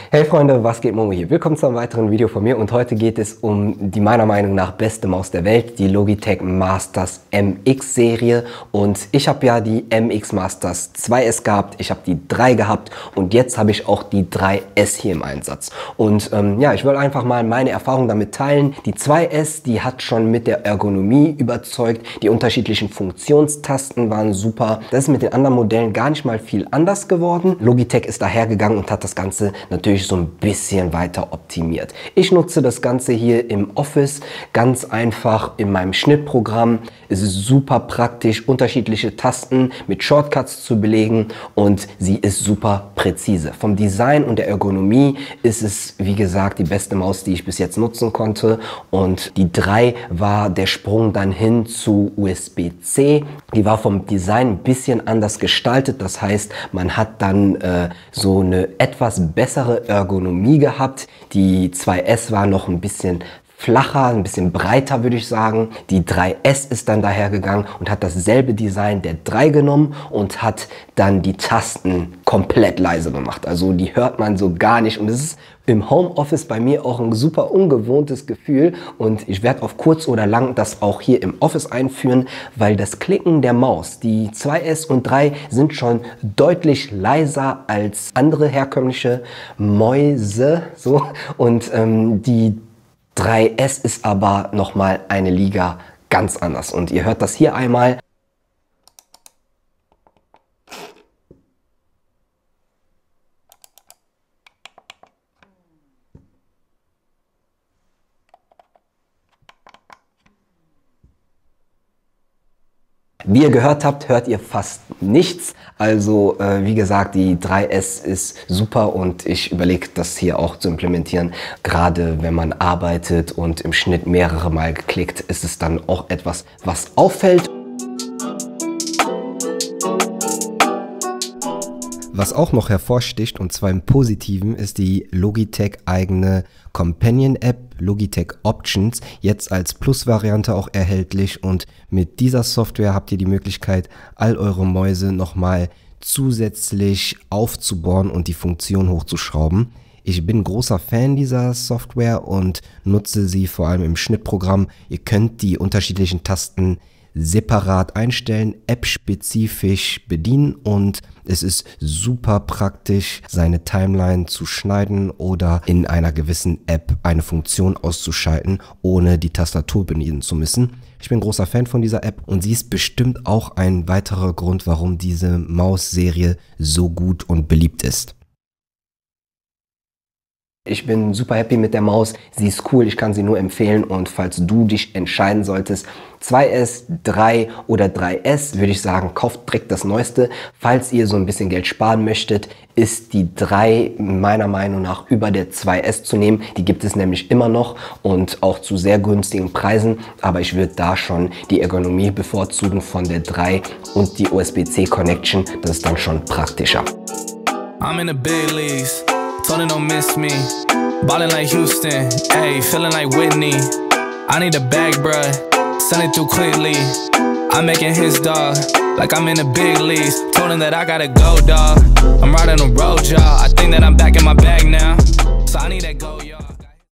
Hey Freunde, was geht? Momo hier. Willkommen zu einem weiteren Video von mir und heute geht es um die meiner Meinung nach beste Maus der Welt, die Logitech Masters MX Serie. Und ich habe ja die MX Masters 2S gehabt, ich habe die 3 gehabt und jetzt habe ich auch die 3S hier im Einsatz. Und ja, ich will einfach mal meine Erfahrung damit teilen. Die 2S, die hat schon mit der Ergonomie überzeugt, die unterschiedlichen Funktionstasten waren super. Das ist mit den anderen Modellen gar nicht mal viel anders geworden. Logitech ist dahergegangen und hat das Ganze natürlich so ein bisschen weiter optimiert. Ich nutze das Ganze hier im Office ganz einfach in meinem Schnittprogramm. Es ist super praktisch, unterschiedliche Tasten mit Shortcuts zu belegen und sie ist super präzise. Vom Design und der Ergonomie ist es, wie gesagt, die beste Maus, die ich bis jetzt nutzen konnte. Und die 3 war der Sprung dann hin zu USB-C. Die war vom Design ein bisschen anders gestaltet. Das heißt, man hat dann so eine etwas bessere Ergonomie gehabt. Die 2S war noch ein bisschen flacher, ein bisschen breiter, würde ich sagen. Die 3S ist dann dahergegangen und hat dasselbe Design der 3 genommen und hat dann die Tasten komplett leise gemacht. Also die hört man so gar nicht und es ist im Homeoffice bei mir auch ein super ungewohntes Gefühl und ich werde auf kurz oder lang das auch hier im Office einführen, weil das Klicken der Maus, die 2S und 3 sind schon deutlich leiser als andere herkömmliche Mäuse, so, und die 3S ist aber nochmal eine Liga ganz anders und ihr hört das hier einmal. Wie ihr gehört habt, hört ihr fast nichts. Also wie gesagt, die 3S ist super und ich überlege, das hier auch zu implementieren. Gerade wenn man arbeitet und im Schnitt mehrere Mal geklickt, ist es dann auch etwas, was auffällt. Was auch noch hervorsticht, und zwar im Positiven, ist die Logitech eigene Companion-App Logitech Options, jetzt als Plus-Variante auch erhältlich. Und mit dieser Software habt ihr die Möglichkeit, all eure Mäuse nochmal zusätzlich aufzubauen und die Funktion hochzuschrauben. Ich bin großer Fan dieser Software und nutze sie vor allem im Schnittprogramm. Ihr könnt die unterschiedlichen Tasten separat einstellen, app-spezifisch bedienen und es ist super praktisch, seine Timeline zu schneiden oder in einer gewissen App eine Funktion auszuschalten, ohne die Tastatur bedienen zu müssen. Ich bin großer Fan von dieser App und sie ist bestimmt auch ein weiterer Grund, warum diese Maus-Serie so gut und beliebt ist. Ich bin super happy mit der Maus, sie ist cool, ich kann sie nur empfehlen und falls du dich entscheiden solltest, 2S, 3 oder 3S, würde ich sagen, kauft direkt das Neueste. Falls ihr so ein bisschen Geld sparen möchtet, ist die 3 meiner Meinung nach über der 2S zu nehmen. Die gibt es nämlich immer noch und auch zu sehr günstigen Preisen, aber ich würde da schon die Ergonomie bevorzugen von der 3 und die USB-C Connection, das ist dann schon praktischer. I'm in the big leagues. Told her don't miss me. Ballin' like Houston, ayy, feeling like Whitney. I need a bag, bruh. Send it through quickly. I'm making his dog, like I'm in the big leagues. Told him that I gotta go, dog. I'm riding a road, y'all. I think that I'm back in my bag now.